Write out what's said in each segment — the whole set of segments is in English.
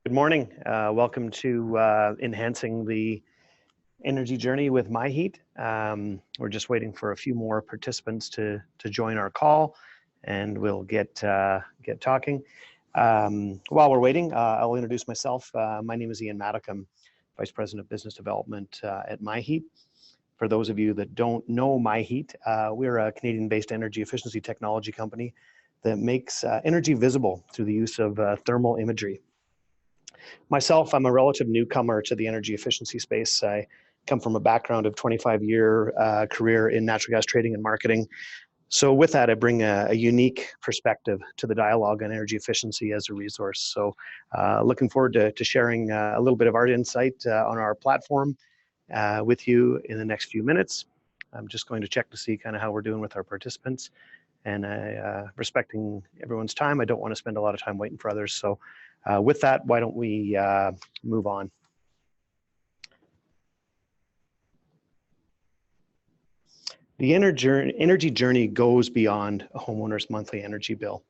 Good morning. Welcome to Enhancing the Energy Journey with MyHEAT. We're just waiting for a few more participants to join our call, and we'll get talking. While we're waiting, I'll introduce myself. My name is Ian Maddock. I'm Vice President of Business Development at MyHEAT. For those of you that don't know MyHEAT, we're a Canadian-based energy efficiency technology company that makes energy visible through the use of thermal imagery. Myself, I'm a relative newcomer to the energy efficiency space. I come from a background of 25-year career in natural gas trading and marketing. So with that, I bring a unique perspective to the dialogue on energy efficiency as a resource. So looking forward to sharing a little bit of our insight on our platform with you in the next few minutes. I'm just going to check to see kind of how we're doing with our participants. And respecting everyone's time, I don't want to spend a lot of time waiting for others. So with that, why don't we move on? The energy journey goes beyond a homeowner's monthly energy bill.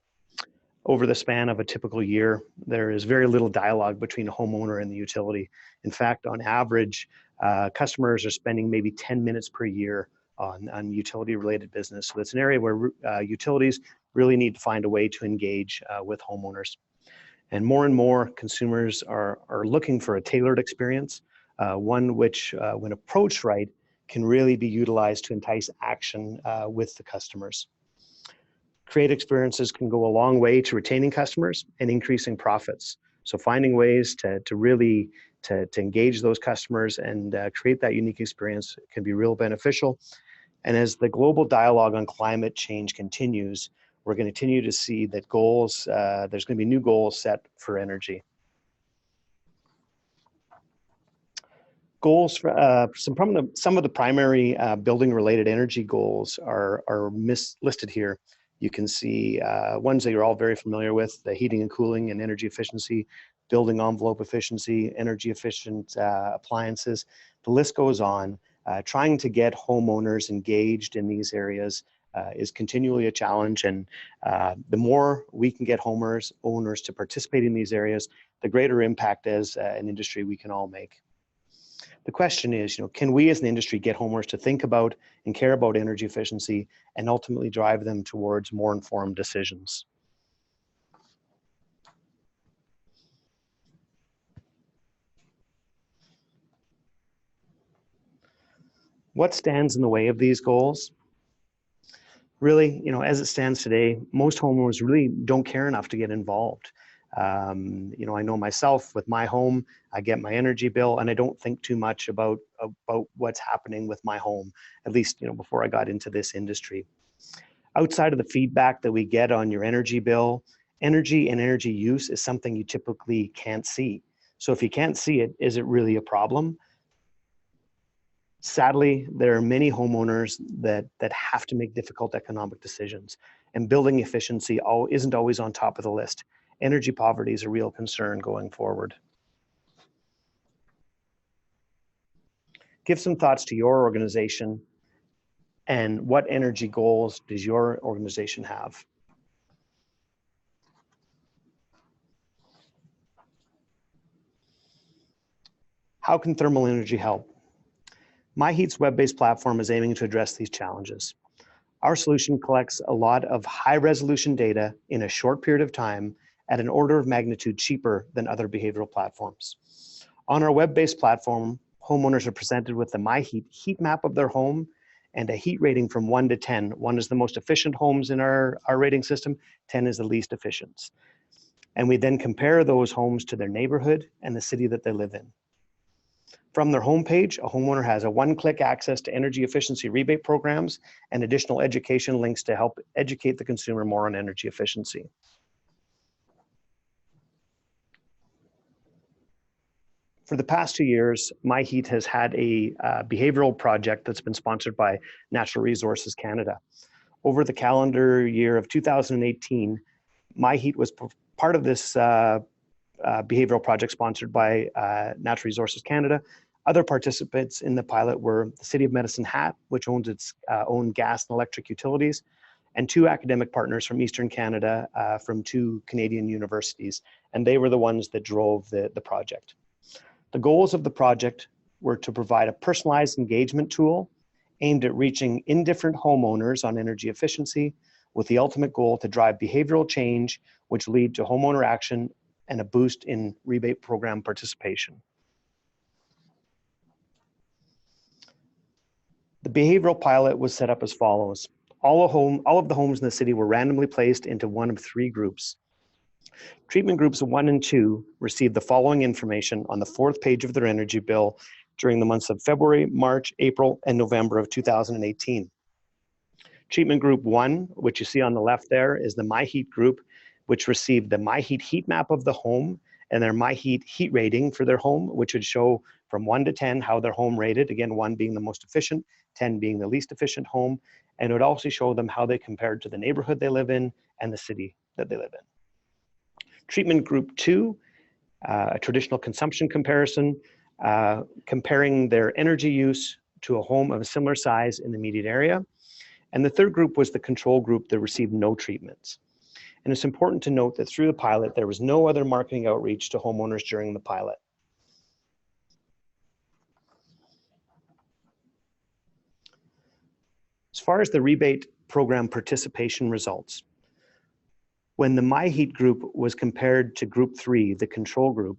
Over the span of a typical year, there is very little dialogue between a homeowner and the utility. In fact, on average, customers are spending maybe 10 minutes per year on utility-related business. So it's an area where utilities really need to find a way to engage with homeowners. And more consumers are looking for a tailored experience, one which, when approached right, can really be utilized to entice action with the customers. Create experiences can go a long way to retaining customers and increasing profits. So finding ways to really engage those customers and create that unique experience can be real beneficial. And as the global dialogue on climate change continues, we're going to continue to see that goals, there's going to be new goals set for energy. Goals for some of the primary building-related energy goals are listed here. You can see ones that you're all very familiar with: the heating and cooling and energy efficiency, building envelope efficiency, energy efficient appliances. The list goes on. Trying to get homeowners engaged in these areas is continually a challenge, and the more we can get owners to participate in these areas, the greater impact as an industry we can all make. The question is, can we as an industry get homeowners to think about and care about energy efficiency and ultimately drive them towards more informed decisions? What stands in the way of these goals? Really, as it stands today, most homeowners really don't care enough to get involved. I know myself with my home, I get my energy bill and I don't think too much about what's happening with my home, at least, before I got into this industry. Outside of the feedback that we get on your energy bill, energy and energy use is something you typically can't see. So if you can't see it, is it really a problem? Sadly, there are many homeowners that have to make difficult economic decisions, and building efficiency isn't always on top of the list. Energy poverty is a real concern going forward. Give some thoughts to your organization and what energy goals does your organization have? How can thermal energy help? MyHEAT's web-based platform is aiming to address these challenges. Our solution collects a lot of high-resolution data in a short period of time at an order of magnitude cheaper than other behavioral platforms. On our web-based platform, homeowners are presented with the MyHEAT heat map of their home and a heat rating from 1 to 10. 1 is the most efficient homes in our rating system, 10 is the least efficient. And we then compare those homes to their neighborhood and the city that they live in. From their homepage, a homeowner has a one-click access to energy efficiency rebate programs and additional education links to help educate the consumer more on energy efficiency. For the past 2 years, MyHEAT has had a behavioral project that's been sponsored by Natural Resources Canada. Over the calendar year of 2018, MyHEAT was part of this behavioral project sponsored by Natural Resources Canada. Other participants in the pilot were the City of Medicine Hat, which owns its own gas and electric utilities, and 2 academic partners from Eastern Canada from 2 Canadian universities, and they were the ones that drove the project. The goals of the project were to provide a personalized engagement tool aimed at reaching indifferent homeowners on energy efficiency, with the ultimate goal to drive behavioral change, which lead to homeowner action and a boost in rebate program participation. The behavioral pilot was set up as follows. All of the homes in the city were randomly placed into one of 3 groups. Treatment groups 1 and 2 received the following information on the 4th page of their energy bill during the months of February, March, April, and November of 2018. Treatment group 1, which you see on the left there, is the MyHEAT group, which received the MyHEAT heat map of the home and their MyHEAT heat rating for their home, which would show from 1 to 10 how their home rated, again, 1 being the most efficient, 10 being the least efficient home, and it would also show them how they compared to the neighborhood they live in and the city that they live in. Treatment group 2, a traditional consumption comparison, comparing their energy use to a home of a similar size in the immediate area. And the third group was the control group that received no treatments. And it's important to note that through the pilot, there was no other marketing outreach to homeowners during the pilot. As far as the rebate program participation results, when the MyHEAT group was compared to group 3, the control group,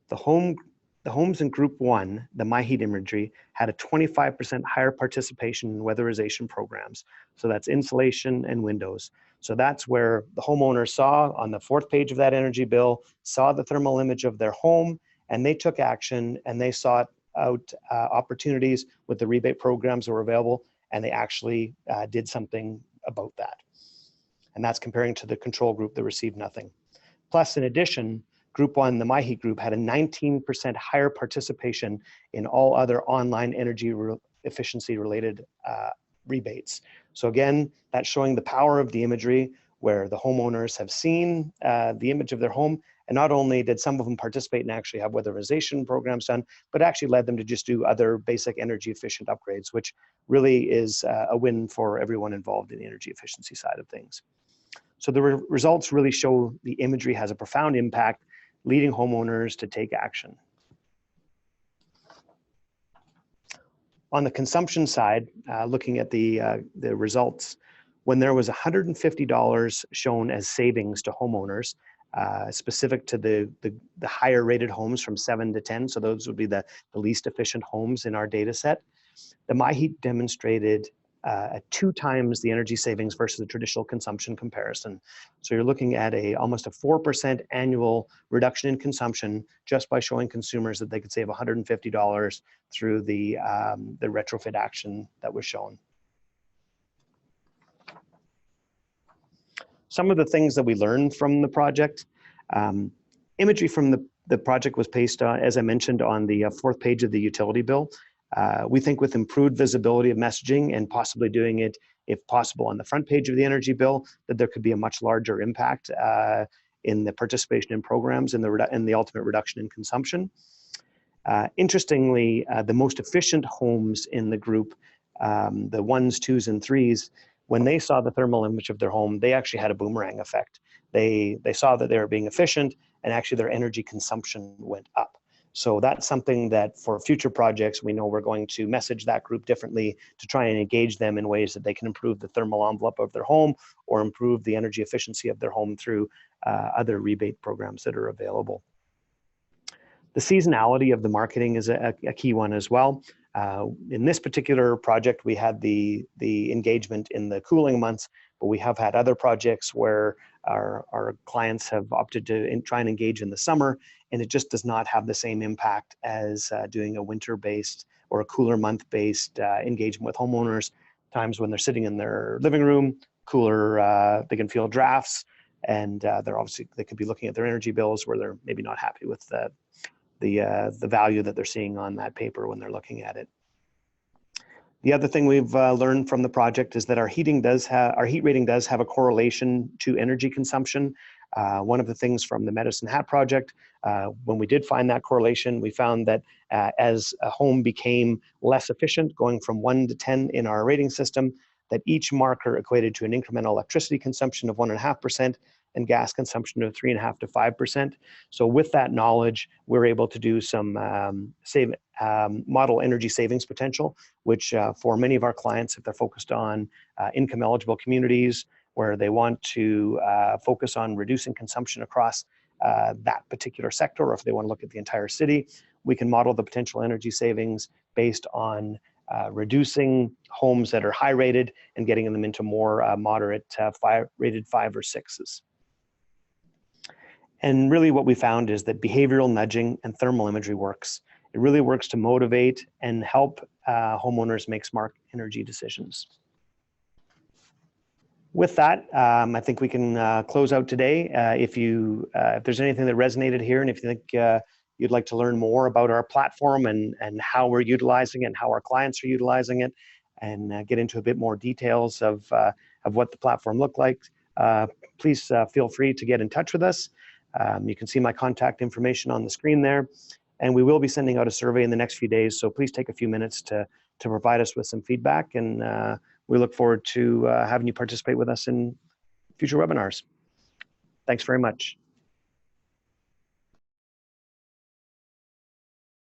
the homes in group 1, the MyHEAT imagery, had a 25% higher participation in weatherization programs. So that's insulation and windows. So that's where the homeowner saw on the 4th page of that energy bill, saw the thermal image of their home, and they took action and they sought out opportunities with the rebate programs that were available, and they actually did something about that. And that's comparing to the control group that received nothing. Plus, in addition, Group 1, the MyHEAT group, had a 19% higher participation in all other online energy efficiency related rebates. So again, that's showing the power of the imagery where the homeowners have seen the image of their home, and not only did some of them participate and actually have weatherization programs done, but actually led them to just do other basic energy efficient upgrades, which really is a win for everyone involved in the energy efficiency side of things. So the results really show the imagery has a profound impact, leading homeowners to take action. On the consumption side, looking at the results, when there was $150 shown as savings to homeowners, specific to the higher rated homes from 7 to 10, so those would be the least efficient homes in our data set, the MyHEAT demonstrated at 2 times the energy savings versus the traditional consumption comparison. So you're looking at almost a 4% annual reduction in consumption just by showing consumers that they could save $150 through the retrofit action that was shown. Some of the things that we learned from the project, imagery from the project was based on, as I mentioned, on the 4th page of the utility bill. We think with improved visibility of messaging and possibly doing it, if possible, on the front page of the energy bill, that there could be a much larger impact in the participation in programs and the ultimate reduction in consumption. Interestingly, the most efficient homes in the group, the 1s, 2s, and 3s, when they saw the thermal image of their home, they actually had a boomerang effect. They saw that they were being efficient, and actually their energy consumption went up. So that's something that for future projects, we know we're going to message that group differently to try and engage them in ways that they can improve the thermal envelope of their home or improve the energy efficiency of their home through other rebate programs that are available. The seasonality of the marketing is a key one as well. In this particular project, we had the engagement in the cooling months, but we have had other projects where our clients have opted to try and engage in the summer, and it just does not have the same impact as doing a winter-based or a cooler month-based engagement with homeowners. Times when they're sitting in their living room, cooler, they can feel drafts, and they could be looking at their energy bills where they're maybe not happy with the value that they're seeing on that paper when they're looking at it. The other thing we've learned from the project is that our heat rating does have a correlation to energy consumption. One of the things from the Medicine Hat project, when we did find that correlation, we found that as a home became less efficient, going from 1 to 10 in our rating system, that each marker equated to an incremental electricity consumption of 1.5% and gas consumption of 3.5% to 5%. So with that knowledge, we're able to do some model energy savings potential, which for many of our clients, if they're focused on income eligible communities where they want to focus on reducing consumption across that particular sector, or if they want to look at the entire city, we can model the potential energy savings based on reducing homes that are high rated and getting them into more moderate rated 5 or 6s. And really what we found is that behavioral nudging and thermal imagery works. It really works to motivate and help homeowners make smart energy decisions. With that, I think we can close out today. If there's anything that resonated here, and if you think you'd like to learn more about our platform and how we're utilizing it and how our clients are utilizing it, and get into a bit more details of what the platform looked like, please feel free to get in touch with us. You can see my contact information on the screen there, and we will be sending out a survey in the next few days, so please take a few minutes to provide us with some feedback, and we look forward to having you participate with us in future webinars. Thanks very much.